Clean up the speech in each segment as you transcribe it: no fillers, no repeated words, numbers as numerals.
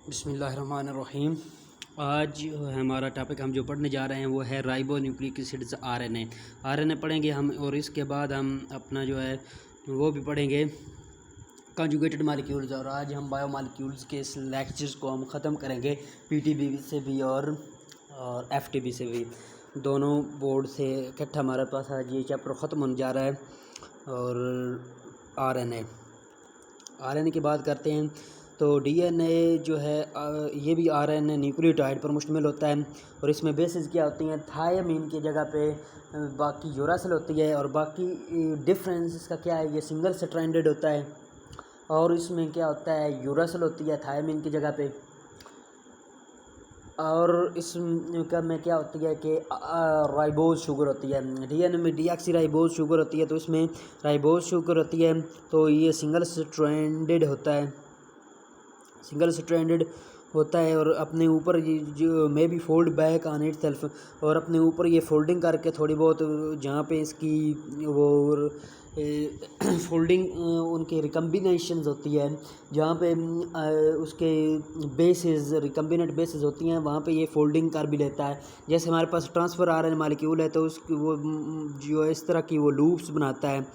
बिस्मिल्लाहिर्रहमानिर्रहीम। आज हमारा टॉपिक हम जो पढ़ने जा रहे हैं वो है राइबो न्यूक्लिक एसिड्स आरएनए पढ़ेंगे हम, और इसके बाद हम अपना जो है वो भी पढ़ेंगे कंजुगेटेड मालिक्यूल्स। और आज हम बायो मालिक्यूल्स के इस लेक्चर्स को हम ख़त्म करेंगे पीटीबी से भी और एफटीबी से भी, दोनों बोर्ड से इकट्ठा हमारे पास आज ये चैप्टर ख़त्म होने जा रहा है। और आरएनए की बात करते हैं तो डीएनए जो है ये भी आरएनए न्यूक्लियोटाइड पर मुश्तमिल होता है, और इसमें बेसिस क्या होती हैं, थायमीन की जगह पे बाकी यूरासिल होती है, और बाकी डिफरेंस इसका क्या है, ये सिंगल स्ट्रैंडेड होता है, और इसमें क्या होता है, यूरासिल होती है थायमीन की जगह पे। और इसका में क्या होती है कि राइबोज शुगर होती है, डीएनए में डीऑक्सी राइबोज शुगर होती है, तो इसमें राइबोज शुगर होती है, तो ये सिंगल स्ट्रैंडेड होता है और अपने ऊपर ये जो may be fold back on it self, और अपने ऊपर ये फोल्डिंग करके थोड़ी बहुत जहाँ पे इसकी वो फोल्डिंग उनके रिकम्बिनेशंस होती है, जहाँ पे उसके बेसिस रिकम्बिनेंट बेसिस होती हैं, वहाँ पे ये फोल्डिंग कर भी लेता है। जैसे हमारे पास ट्रांसफ़र आरएनए मॉलिक्यूल है, तो उसकी वो जो इस तरह की वो लूप्स बनाता है,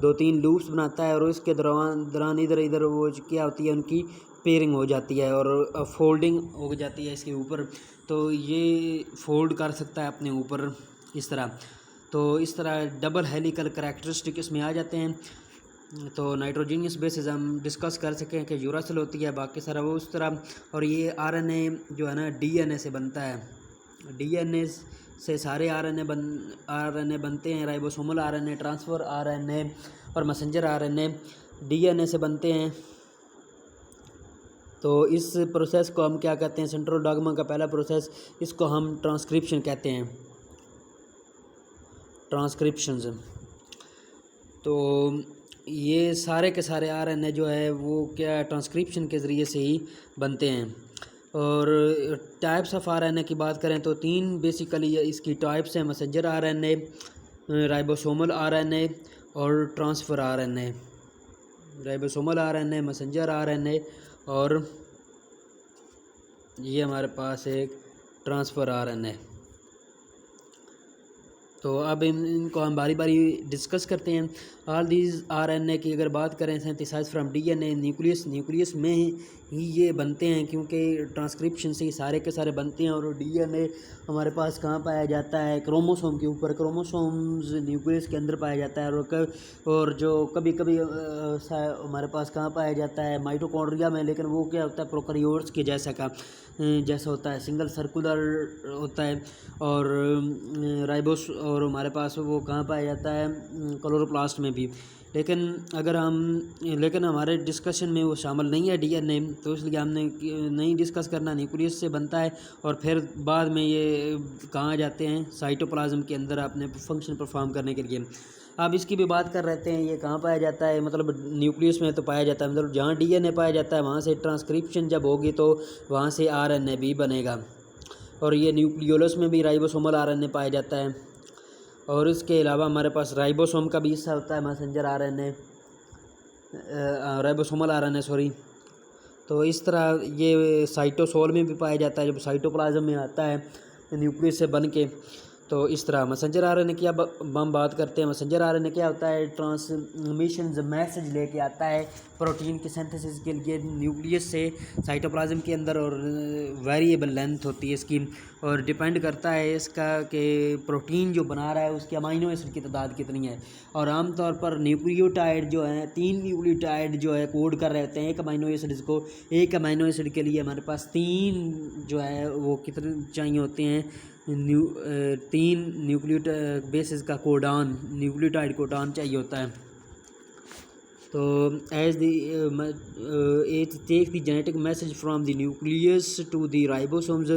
2-3 लूप्स बनाता है, और उसके दौरान इधर वो क्या होती है, उनकी पेयरिंग हो जाती है और फोल्डिंग हो जाती है इसके ऊपर, तो ये फोल्ड कर सकता है अपने ऊपर इस तरह। तो इस तरह डबल हेलिकल करैक्टरिस्टिक इसमें आ जाते हैं। तो नाइट्रोजीनियस बेसिस हम डिस्कस कर सकें कि यूरासिल होती है, बाकी सारा वो उस तरह। और ये आरएनए जो है ना डीएनए से बनता है, डीएनए से सारे आरएनए बनते हैं, राइबोसोमल आरएनए, ट्रांसफ़र आरएनए और मैसेंजर आरएनए डीएनए से बनते हैं। तो इस प्रोसेस को हम क्या कहते हैं, सेंट्रल डॉग्मा का पहला प्रोसेस, इसको हम ट्रांसक्रिप्शन कहते हैं, ट्रांसक्रिप्शंस। तो ये सारे के सारे आरएनए जो है वो क्या ट्रांसक्रिप्शन के ज़रिए से ही बनते हैं। और टाइप्स ऑफ आरएनए की बात करें तो 3 बेसिकली इसकी टाइप्स हैं, मैसेंजर आरएनए, राइबोसोमल आरएनए और transfer RNA. Ribosomal RNA, messenger RNA और ये हमारे पास एक ट्रांसफ़र आरएनए। तो अब इनको हम बारी बारी डिस्कस करते हैं। ऑल दीज आरएनए की अगर बात करें, सिंथेसाइज फ्रॉम डीएनए न्यूक्लियस में ही ये बनते हैं, क्योंकि ट्रांसक्रिप्शन से ही सारे के सारे बनते हैं। और डीएनए हमारे पास कहाँ पाया जाता है, क्रोमोसोम के ऊपर, क्रोमोसोम्स न्यूक्लियस के अंदर पाया जाता है। और जो कभी कभी हमारे पास कहाँ पाया जाता है, माइटोकॉन्ड्रिया में, लेकिन वो क्या होता है, प्रोकैरियोट्स के जैसा होता है, सिंगल सर्कुलर होता है। और राइबोस और हमारे पास वो कहाँ पाया जाता है, क्लोरोप्लास्ट में भी। लेकिन हमारे डिस्कशन में वो शामिल नहीं है डीएनए, तो इसलिए हमने नहीं डिस्कस करना। न्यूक्लियस से बनता है और फिर बाद में ये कहाँ जाते हैं, साइटोप्लाज्म के अंदर अपने फंक्शन परफॉर्म करने के लिए। अब इसकी भी बात कर रहे हैं, ये कहाँ पाया जाता है, मतलब न्यूक्लियस में तो पाया जाता है, मतलब जहाँ डीएनए पाया जाता है वहाँ से ट्रांसक्रिप्शन जब होगी तो वहाँ से आरएनए भी बनेगा। और ये न्यूक्लियोलस में भी राइबोसोमल आरएनए पाया जाता है। और इसके अलावा हमारे पास राइबोसोम का भी हिस्सा होता है, messenger RNA, ribosomal RNA sorry. तो इस तरह ये साइटोसोल में भी पाया जाता है, जब साइटोप्लाज्म में आता है न्यूक्लियस से बन के। तो इस तरह मैसेंजर आरएनए की अब हम बात करते हैं। मैसेंजर आरएनए क्या होता है, ट्रांसमिशन मैसेज लेके आता है प्रोटीन की सिंथेसिस के लिए न्यूक्लियस से साइटोप्लाज्म के अंदर, और वेरिएबल लेंथ होती है इसकी, और डिपेंड करता है इसका कि प्रोटीन जो बना रहा है उसकी अमाइनो एसिड की तादाद कितनी है। और आमतौर पर न्यूक्लियोटाइड जो है, 3 न्यूक्लियोटाइड जो है कोड कर रहे होते हैं एक अमाइनो एसिड को। एक अमाइनो एसिड के लिए हमारे पास 3 जो है वो कितने चाहिए होते हैं, 3 न्यूक्लियोटाइड बेसिस का कोडान, न्यूक्लियोटाइड कोडान चाहिए होता है। तो as it takes the genetic message from the nucleus to the ribosomes,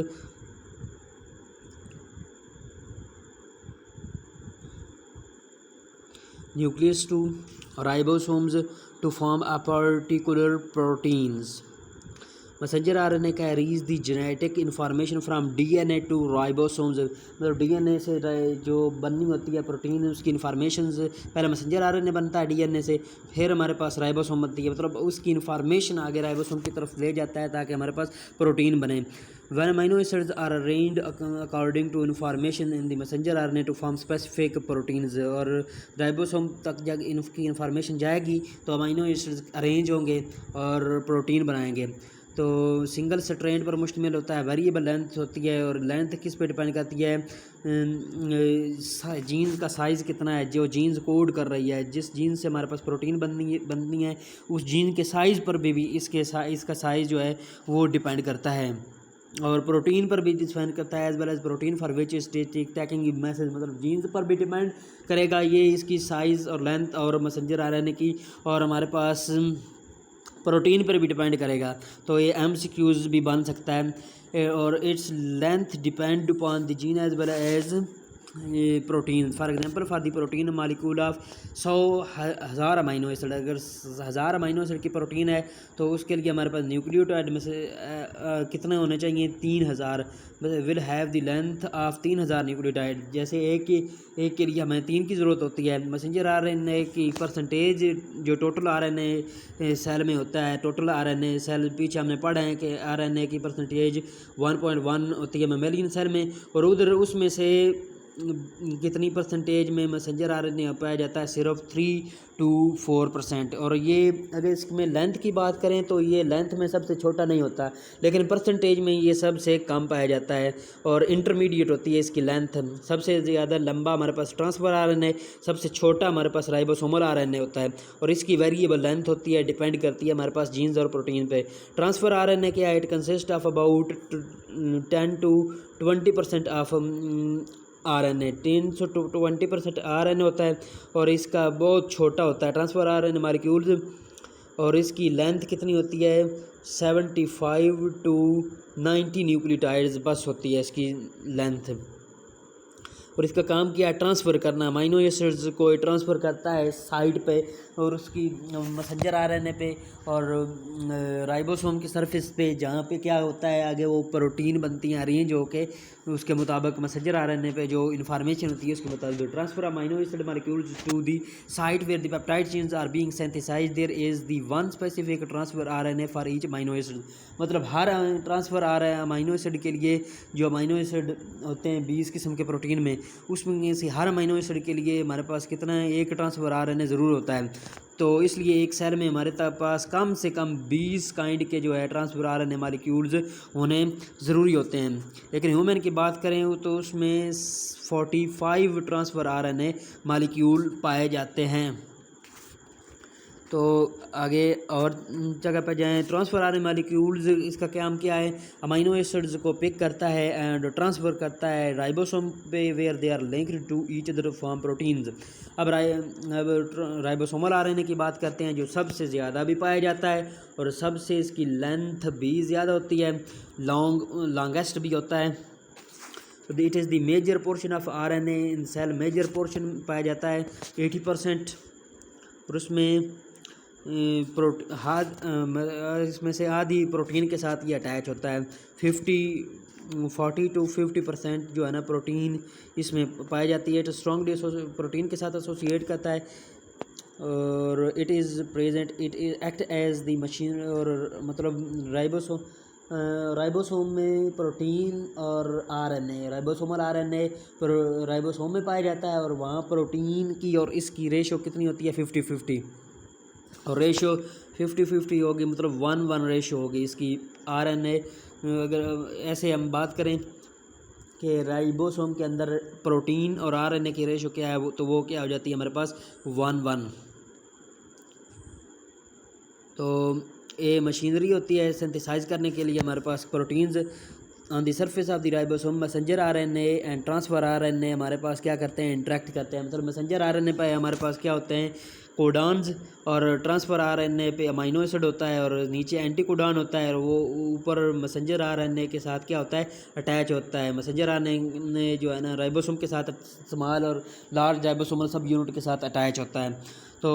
nucleus to ribosomes to form a particular proteins. Messenger RNA carries the genetic information from DNA to ribosomes, मतलब DNA से जो बननी होती है protein उसकी information पहले messenger RNA बनता है डीएनए से, फिर हमारे पास राइबोसोम बनती है, मतलब उसकी इन्फॉर्मेशन आगे राइबोसोम की तरफ ले जाता है ताकि हमारे पास प्रोटीन बने। When amino acids are arranged according to information in the messenger RNA to form specific proteins, और राइबोसोम तक जब इनकी इन्फॉर्मेशन जाएगी तो अमीनो एसिड्स अरेंज होंगे और प्रोटीन बनाएंगे। तो सिंगल स्ट्रैंड पर मुश्तमिल होता है, वेरिएबल लेंथ होती है, और लेंथ किस पे डिपेंड करती है, जीन्स का साइज़ कितना है, जो जीन्स कोड कर रही है, जिस जीन से हमारे पास प्रोटीन बननी है उस जीन के साइज़ पर भी इसका साइज़ जो है वो डिपेंड करता है, और प्रोटीन पर भी डिपेंड करता है, as well as protein for which stage taking message, मतलब जीन्स पर भी डिपेंड करेगा ये इसकी साइज़ और लेंथ और मैसेंजर आरएनए की, और हमारे पास प्रोटीन पर भी डिपेंड करेगा। तो ये MCQs भी बन सकता है, और its length depend upon the gene as well as protein. For example for the protein molecule of 100,000 amino acid, अगर 1000 अमीनो एसिड की प्रोटीन है तो उसके लिए हमारे पास न्यूक्लियोटाइड में से कितने होने चाहिए, 3000, will have the length of 3000 nucleotide. जैसे एक के लिए हमें 3 की ज़रूरत होती है। मैसेंजर आरएनए की परसेंटेज जो टोटल आरएनए सेल में होता है, टोटल आरएनए सेल पीछे हमने पढ़ा है कि आरएनए की परसेंटेज 1.1 होती है मेमेलियन सेल में, और उधर उसमें से कितनी परसेंटेज में मैसेंजर आरएनए पाया जाता है, सिर्फ 3 to 4%। और ये अगर इसमें लेंथ की बात करें तो ये लेंथ में सबसे छोटा नहीं होता, लेकिन परसेंटेज में ये सबसे कम पाया जाता है, और इंटरमीडिएट होती है इसकी लेंथ। सबसे ज़्यादा लंबा हमारे पास ट्रांसफ़र आरएनए, सबसे छोटा हमारे पास राइबोसोमल आरएनए होता है, और इसकी वेरिएबल लेंथ होती है, डिपेंड करती है हमारे पास जीन्स और प्रोटीन पे। ट्रांसफ़र आरएनए क्या है, it consist of about 10 to 20% of RNA, 10 से 20% आरएनए होता है, और इसका बहुत छोटा होता है ट्रांसफ़र आरएनए मॉलिक्यूल्स, और इसकी लेंथ कितनी होती है, 75 to 90 न्यूक्लियोटाइड्स बस होती है इसकी लेंथ। और इसका काम क्या है, ट्रांसफ़र करना, अमीनो एसिड्स को ट्रांसफ़र करता है साइड पे, और उसकी मैसेंजर आरएनए पे और राइबोसोम की सरफेस पे, जहाँ पे क्या होता है आगे वो प्रोटीन बनती हैं अरेंज होके, उसके मुताबिक मैसेंजर आरएनए पे जो इन्फॉर्मेशन होती है उसके मुताबिक transfer amino acid molecules to the site where the peptide chains are being synthesized, there is the one specific transfer RNA for each amino acid. मतलब हर ट्रांसफ़र आ रहा है अमीनो एसिड के लिए, जो अमीनो एसिड होते हैं 20 किस्म के प्रोटीन में, उसमें से हर अमीनो एसिड के लिए हमारे पास कितना है, एक ट्रांसफ़र आरएनए ज़रूर होता है। तो इसलिए एक सेल में हमारे पास कम से कम 20 काइंड के जो है ट्रांसफ़र आरएनए मॉलिक्यूल्स होने ज़रूरी होते हैं। लेकिन ह्यूमन की बात करें तो उसमें 45 ट्रांसफ़र आरएनए मॉलिक्यूल पाए जाते हैं। तो आगे और जगह पर जाएँ, ट्रांसफ़र आरएनए मॉलिक्यूल्स इसका काम क्या है, अमीनो एसिड्स को पिक करता है एंड ट्रांसफ़र करता है राइबोसोम पे, where they are linked to each other form proteins. अब राइबोसोमल आरएनए की बात करते हैं, जो सबसे ज़्यादा भी पाया जाता है और सबसे इसकी लेंथ भी ज़्यादा होती है, लॉन्गेस्ट भी होता है। It is the major portion of RNA in cell, major portion पाया जाता है 80%, और उसमें इसमें से आधी प्रोटीन के साथ ये अटैच होता है। 40 to 50% जो है ना प्रोटीन इसमें पाई जाती है, तो स्ट्रॉन्गली प्रोटीन के साथ एसोसिएट करता है, और it is present, it is act as the machine, और मतलब राइबोसोम में प्रोटीन और आरएनए, राइबोसोमल आरएनए राइबोसोम में पाया जाता है, और वहाँ प्रोटीन की और इसकी रेशो कितनी होती है, 50-50, और रेशो 50-50 होगी, मतलब 1:1 रेशो होगी इसकी आरएनए। अगर ऐसे हम बात करें कि राइबोसोम के अंदर प्रोटीन और आरएनए की रेशो क्या है, तो वो क्या हो जाती है हमारे पास 1:1। तो ये मशीनरी होती है सिंथेसाइज करने के लिए हमारे पास proteins on the surface of the ribosome, messenger RNA and transfer RNA हमारे पास क्या करते हैं, इंटरेक्ट करते हैं। मतलब मैसेंजर आरएनए पे हमारे पास क्या होते हैं, कोडान्स, और ट्रांसफ़र आरएनए पे अमीनो एसिड होता है, और नीचे एंटी कोडान होता है, और वो ऊपर मैसेंजर आरएनए के साथ क्या होता है, अटैच होता है। मैसेंजर आरएनए जो है ना राइबोसोम के साथ स्मॉल और लार्ज राइबोसोमल सब यूनिट के साथ अटैच होता है। तो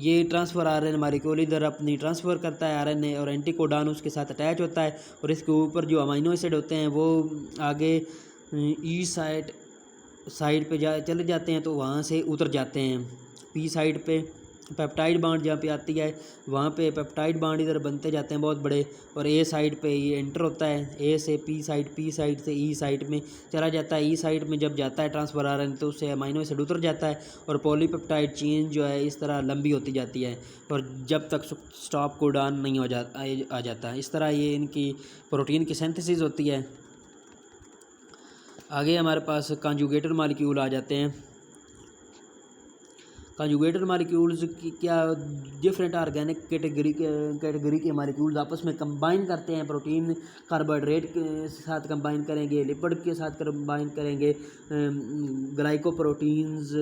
ये ट्रांसफ़र आरएनए मॉलिक्यूल इधर अपनी ट्रांसफ़र करता है आरएनए, और एंटीकोडॉन उसके साथ अटैच होता है, और इसके ऊपर जो अमीनो एसिड होते हैं वो आगे ई साइड पे चले जाते हैं, तो वहाँ से उतर जाते हैं। पी साइड पे पेप्टाइड बांड जहाँ पे आती है वहाँ पे पेप्टाइड बांड इधर बनते जाते हैं बहुत बड़े, और ए साइड पे ये एंटर होता है, ए से पी साइड से ई साइड में चला जाता है। ई साइड में जब जाता है ट्रांसफ़र आरएनए तो उससे अमीनो एसिड उतर जाता है, और पॉलीपेप्टाइड चेन जो है इस तरह लंबी होती जाती है, और जब तक स्टॉप कोडॉन नहीं आ जाता। इस तरह ये इनकी प्रोटीन की सिंथेसिस होती है। आगे हमारे पास कॉन्जुगेटेड मॉलिक्यूल आ जाते हैं। कॉन्जुगेटेड मॉलिक्यूल्स की क्या डिफरेंट ऑर्गेनिक कैटेगरी के मॉलिक्यूल्स आपस में कंबाइन करते हैं। प्रोटीन कार्बोहाइड्रेट के साथ कंबाइन करेंगे, लिपिड के साथ कंबाइन करेंगे, ग्लाइकोप्रोटीन्स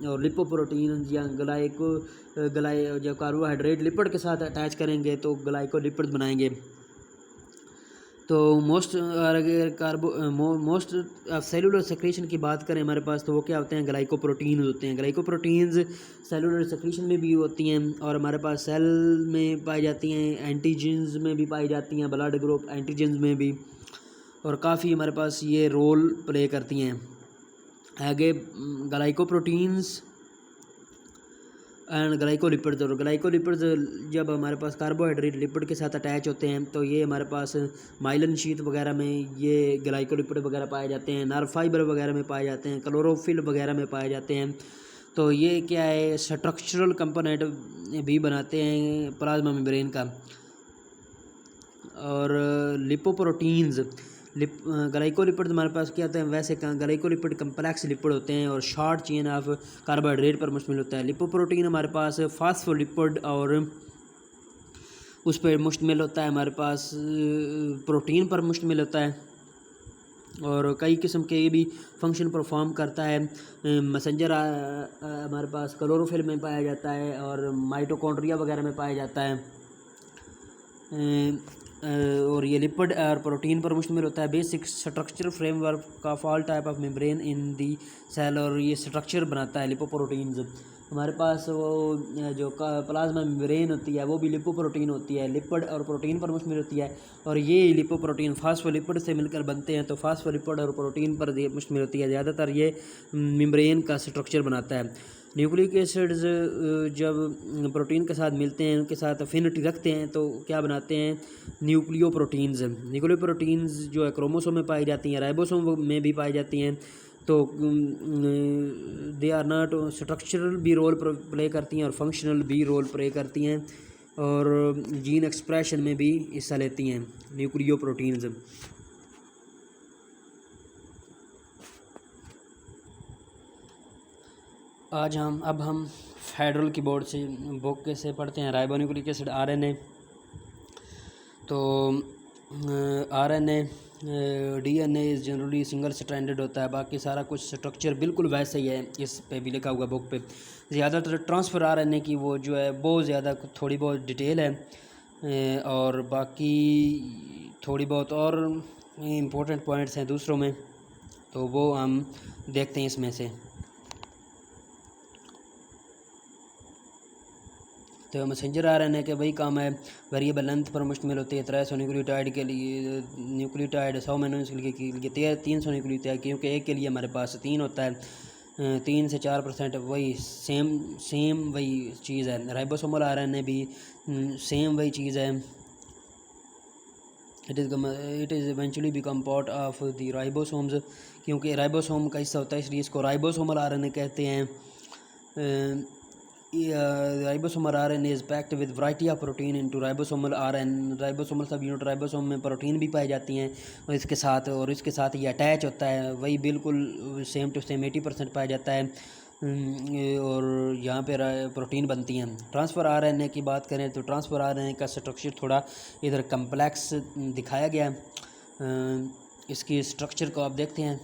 और लिपोप्रोटीन्स, या जो कार्बोहाइड्रेट लिपिड के साथ अटैच करेंगे तो ग्लाइकोलिपिड बनाएंगे। तो मोस्ट सेलुलर सेक्रेशन की बात करें हमारे पास, तो वो क्या होते हैं, ग्लाइकोप्रोटीन्स होते हैं। ग्लाइकोप्रोटीन्स सेलुलर सेक्रेशन में भी होती हैं, और हमारे पास सेल में पाई जाती हैं, एंटीजेंस में भी पाई जाती हैं, ब्लड ग्रुप एंटीजेंस में भी, और काफ़ी हमारे पास ये रोल प्ले करती हैं। आगे ग्लाइकोप्रोटीन्स एंड ग्लाइकोलिपिड्स, और ग्लाइकोलिपिड्स जब हमारे पास कार्बोहाइड्रेट लिपिड के साथ अटैच होते हैं तो ये हमारे पास माइलिन शीट वगैरह में ये ग्लाइकोलिपिड वगैरह पाए जाते हैं, नर्व फाइबर वगैरह में पाए जाते हैं, क्लोरोफिल वगैरह में पाए जाते हैं। तो ये क्या है, स्ट्रक्चरल कंपोनेंट भी बनाते हैं प्लाज्मा मेम्ब्रेन का। और लिपोप्रोटीन्स ग्लाइकोलिपिड हमारे पास क्या होते हैं, वैसे ग्लाइकोलिपिड कम्प्लेक्स लिपिड होते हैं और शॉर्ट चेन ऑफ कार्बोहाइड्रेट पर मुश्तमिल होता है। लिपोप्रोटीन हमारे पास फास्फोलिपिड और उस पर मुश्तमिल होता है, हमारे पास प्रोटीन पर मुश्तमिल होता है, और कई किस्म के भी फंक्शन परफॉर्म करता है। मैसेंजर हमारे पास क्लोरोफिल में पाया जाता है, और माइटोकॉन्ड्रिया वगैरह में पाया जाता है, और ये लिपिड और प्रोटीन पर मुश्तमिल होता है। Basic structure framework of all type of membrane in the cell, और ये स्ट्रक्चर बनाता है लिपोप्रोटीन्स। हमारे पास वो जो प्लाज्मा मेम्ब्रेन होती है वो भी लिपोप्रोटीन होती है, लिपिड और प्रोटीन पर मुश्तमिल होती है, और ये लिपोप्रोटीन फास्फोलिपिड से मिलकर बनते हैं, तो फास्फोलिपिड और प्रोटीन पर मुश्तमिल होती है। ज़्यादातर ये मेम्ब्रेन का स्ट्रक्चर बनाता है। न्यूक्लिक एसिड्स जब प्रोटीन के साथ मिलते हैं, उनके साथ अफिनिटी रखते हैं, तो क्या बनाते हैं, न्यूक्लियोप्रोटीन्स। न्यूक्लियोप्रोटीन्स जो है क्रोमोसोम में पाई जाती हैं, राइबोसोम में भी पाई जाती हैं। तो दे आर नॉट स्ट्रक्चरल भी रोल प्ले करती हैं और फंक्शनल भी रोल प्ले करती हैं, और जीन एक्सप्रेशन में भी हिस्सा लेती हैं न्यूक्लियोप्रोटीन्स। अब हम फेडरल कीबोर्ड से बुक से पढ़ते हैं राइबोन्यूक्लिक एसिड आरएनए। तो RNA DNA is generally single stranded होता है, बाकी सारा कुछ स्ट्रक्चर बिल्कुल वैसे ही है, इस पे भी लिखा हुआ बुक पे। ज़्यादातर ट्रांसफ़र आरएनए की वो जो है बहुत ज़्यादा थोड़ी बहुत डिटेल है, और बाकी थोड़ी बहुत और इम्पोर्टेंट पॉइंट्स हैं दूसरों में, तो वो हम देखते हैं इसमें से। तो मैसेंजर आरएनए के वही काम है, वेरिएबल लेंथ पर मुश्तमिल होती है। 300 न्यूक्लियोटाइड के लिए न्यूक्लियोटाइड 100 अमीनो एसिड के लिए 300 न्यूक्लियोटाइड, क्योंकि एक के लिए हमारे पास 3 होता है, 3 से 4% वही सेम वही चीज़ है। राइबोसोमल आरएनए भी सेम वही चीज़ है। It is eventually become part of the ribosomes, क्योंकि राइबोसोम का हिस्सा होता है इसलिए इसको राइबोसोमल आरएनए कहते हैं। Ribosomal RNA is packed with variety of protein into ribosomal RNA. Ribosomal सब यूनिट राइबोसोम में प्रोटीन भी पाई जाती हैं, और इसके साथ ये अटैच होता है, वही बिल्कुल सेम टू सेम 80% पाया जाता है, और यहाँ पे प्रोटीन बनती हैं। ट्रांसफ़र आरएनए की बात करें तो ट्रांसफ़र आरएनए का स्ट्रक्चर थोड़ा इधर कम्प्लेक्स दिखाया गया है। इसकी स्ट्रक्चर को आप देखते हैं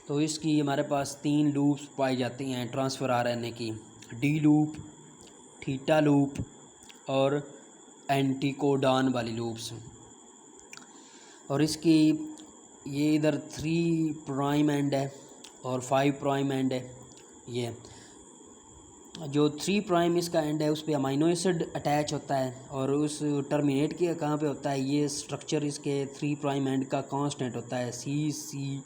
तो इसकी हमारे पास 3 लूप्स पाई जाती हैं ट्रांसफ़र आरएनए की, डी लूप, थीटा लूप और एंटीकोडॉन वाली लूप्स। और इसकी ये इधर 3 प्राइम एंड है और 5 प्राइम एंड है ये, जो 3 प्राइम इसका एंड है उस पर अमाइनो एसिड अटैच होता है और उस टर्मिनेट किया कहाँ पे होता है, ये स्ट्रक्चर इसके 3 प्राइम एंड का कांस्टेंट होता है CCA।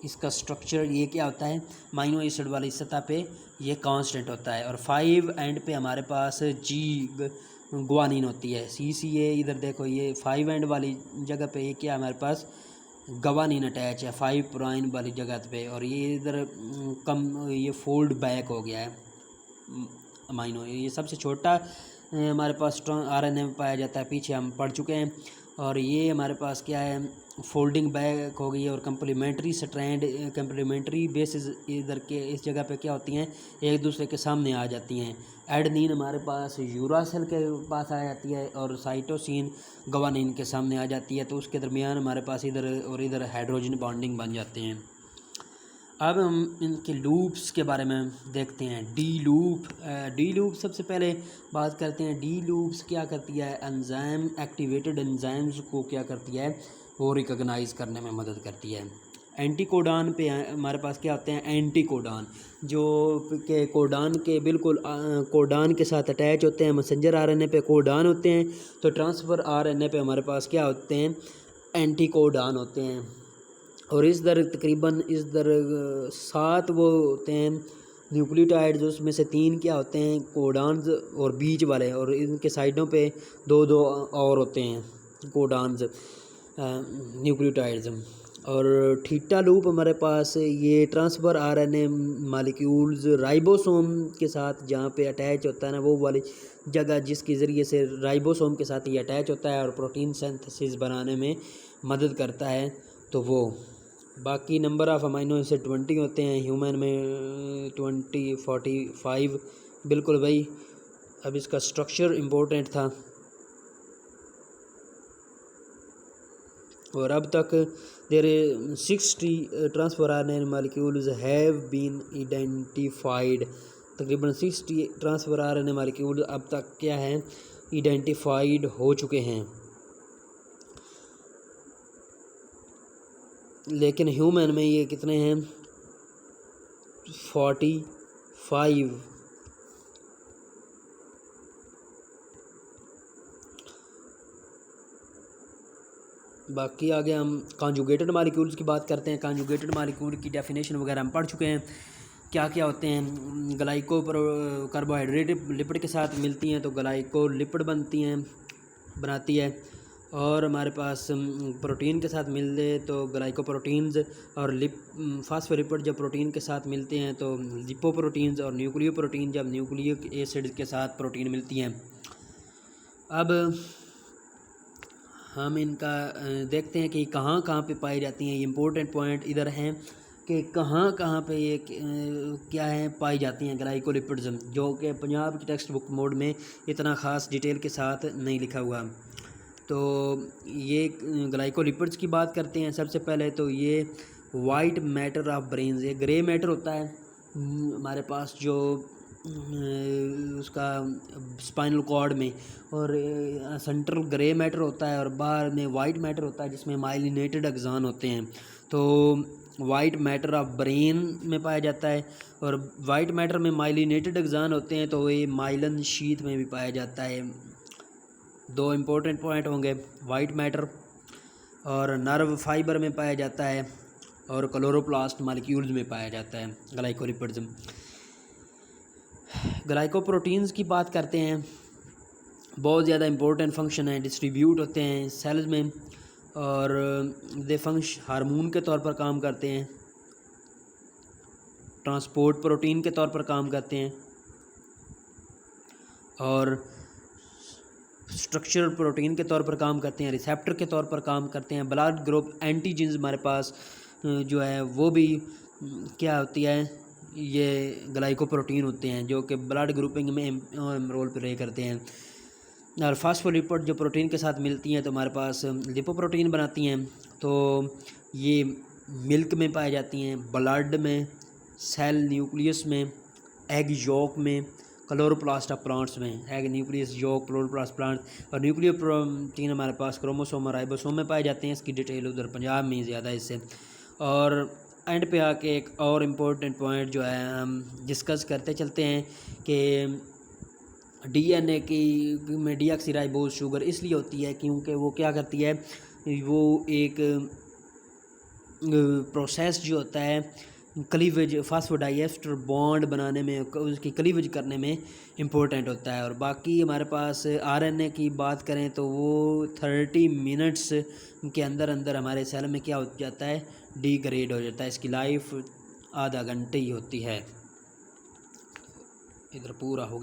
इसका स्ट्रक्चर ये क्या होता है, अमाइनो एसिड वाली सतह पे ये कांस्टेंट होता है। और 5 एंड पे हमारे पास गुआनिन होती है CCA। इधर देखो ये 5 एंड वाली जगह पे ये क्या हमारे पास गवानीन अटैच है 5 प्राइम वाली जगह पे, और ये इधर कम ये फोल्ड बैक हो गया है अमाइनो। ये सबसे छोटा हमारे पास RNA में पाया जाता है, पीछे हम पढ़ चुके हैं। और ये हमारे पास क्या है, फोल्डिंग बैक हो गई है। और कंप्लीमेंट्री स्ट्रैंड, कंप्लीमेंट्री बेसिस इधर के इस जगह पे क्या होती हैं, एक दूसरे के सामने आ जाती हैं। एडनिन हमारे पास यूरासिल के पास आ जाती है और साइटोसिन गवानिन के सामने आ जाती है, तो उसके दरमियान हमारे पास इधर और इधर हाइड्रोजन बॉन्डिंग बन जाते हैं। अब हम इनके लूप्स के बारे में देखते हैं। डी लूप सबसे पहले बात करते हैं। डी लूप्स क्या करती है, एंजाइम एक्टिवेटेड एंजाइम्स को क्या करती है, वो रिकॉग्नाइज करने में मदद करती है। एंटीकोडान पे हमारे पास क्या होते हैं, एंटीकोडान जो के कोडान के बिल्कुल कोडान के साथ अटैच होते हैं। मैसेंजर RNA पे कोडान होते हैं, तो ट्रांसफ़र RNA पे हमारे पास क्या होते हैं, एंटीकोडान होते हैं। और इस दर तकरीबन 7 वो होते हैं न्यूक्लियोटाइड्स, उसमें से 3 क्या होते हैं, कोडान्स और बीच वाले, और इनके साइडों पे 2 और होते हैं कोडान्स न्यूक्लियोटाइड्स। और थीटा लूप हमारे पास ये ट्रांसफ़र RNA मालिक्यूल्स राइबोसोम के साथ जहाँ पे अटैच होता है ना, वो वाली जगह जिसके ज़रिए से राइबोसोम के साथ ये अटैच होता है और प्रोटीन सिंथेसिस बनाने में मदद करता है, तो वो। बाकी नंबर ऑफ़ अमाइनो एसिड 20 होते हैं, ह्यूमन में 20 45 बिल्कुल भाई। अब इसका स्ट्रक्चर इम्पोर्टेंट था, और अब तक there 60 transfer RNA molecules have been identified. तकरीबन 60 ट्रांसफर RNA मालिक्यूल अब तक क्या है, आइडेंटिफाइड हो चुके हैं। लेकिन ह्यूमन में ये कितने हैं, 45। बाकी आगे हम कॉन्जुगेटेड मालिक्यूल्स की बात करते हैं। कॉन्जुगेटेड मालिक्यूल की डेफिनेशन वगैरह हम पढ़ चुके हैं, क्या क्या होते हैं। ग्लाइको कार्बोहाइड्रेट लिपिड के साथ मिलती हैं तो ग्लाइको लिपिड बनाती है, और हमारे पास प्रोटीन के साथ मिलते तो ग्लाइकोप्रोटीन्स, और फास्फोलिपिड जब प्रोटीन के साथ मिलते हैं तो लिपोप्रोटीन्स, और न्यूक्लियोप्रोटीन जब न्यूक्लिक एसिड के साथ प्रोटीन मिलती हैं। अब हम इनका देखते हैं कि कहाँ कहाँ पे पाई जाती हैं। ये इम्पोर्टेंट पॉइंट इधर हैं कि कहाँ कहाँ पे ये क्या है पाई जाती हैं ग्लाइकोलिपिड्स, जो कि पंजाब की टेक्स्ट बुक मोड में इतना ख़ास डिटेल के साथ नहीं लिखा हुआ। तो ये ग्लाइकोलिपिड्स की बात करते हैं। सबसे पहले तो ये वाइट मैटर ऑफ ब्रेन्स, ये ग्रे मैटर होता है हमारे पास जो उसका स्पाइनल कॉर्ड में, और सेंट्रल ग्रे मैटर होता है, और बाहर में वाइट मैटर होता है जिसमें माइलिनेटेड एक्सान होते हैं। तो वाइट मैटर ऑफ ब्रेन में पाया जाता है, और वाइट मैटर में माइलिनेटेड एक्सान होते हैं तो ये माइलन शीथ में भी पाया जाता है। 2 इम्पोर्टेंट पॉइंट होंगे, वाइट मैटर और नर्व फाइबर में पाया जाता है, और क्लोरोप्लास्ट मालिक्यूल्स में पाया जाता है ग्लाइकोलिपिड्स। ग्लाइकोप्रोटीन्स की बात करते हैं, बहुत ज़्यादा इम्पोर्टेंट फंक्शन है, डिस्ट्रीब्यूट होते हैं सेल्स में, और दे फंक्शन हार्मोन के तौर पर काम करते हैं, ट्रांसपोर्ट प्रोटीन के तौर पर काम करते हैं, और स्ट्रक्चरल प्रोटीन के तौर पर काम करते हैं, रिसेप्टर के तौर पर काम करते हैं। ब्लड ग्रुप एंटीजेंस हमारे पास जो है वो भी क्या होती है, ये ग्लाइकोप्रोटीन होते हैं जो कि ब्लड ग्रुपिंग में रोल प्ले करते हैं। और फास्फोलिपिड जो प्रोटीन के साथ मिलती हैं तो हमारे पास लिपोप्रोटीन बनाती हैं, तो ये मिल्क में पाई जाती हैं, ब्लड में, सेल न्यूक्लियस में, एग यॉक में, क्लोरोप्लास्ट ऑफ प्लांट्स में, egg nucleus yolk chloroplast plant. और न्यूक्लियर प्रोटीन हमारे पास क्रोमोसोम और राइबोसोम में पाए जाते हैं। इसकी डिटेल उधर पंजाब में ज़्यादा इससे। और एंड पे आके एक और इम्पोर्टेंट पॉइंट जो है हम डिस्कस करते चलते हैं कि डीएनए की में डीऑक्सीराइबोज शुगर इसलिए होती है क्योंकि वो क्या करती है, वो एक प्रोसेस जो होता है क्लीवेज फास्फोडाइएस्टर बॉन्ड बनाने में, उसकी क्लीवेज करने में इम्पोर्टेंट होता है। और बाकी हमारे पास आरएनए की बात करें तो वो 30 मिनट्स के अंदर अंदर हमारे सेल में क्या हो जाता है, डिग्रेड हो जाता है। इसकी लाइफ आधा घंटे ही होती है। इधर पूरा हो गया।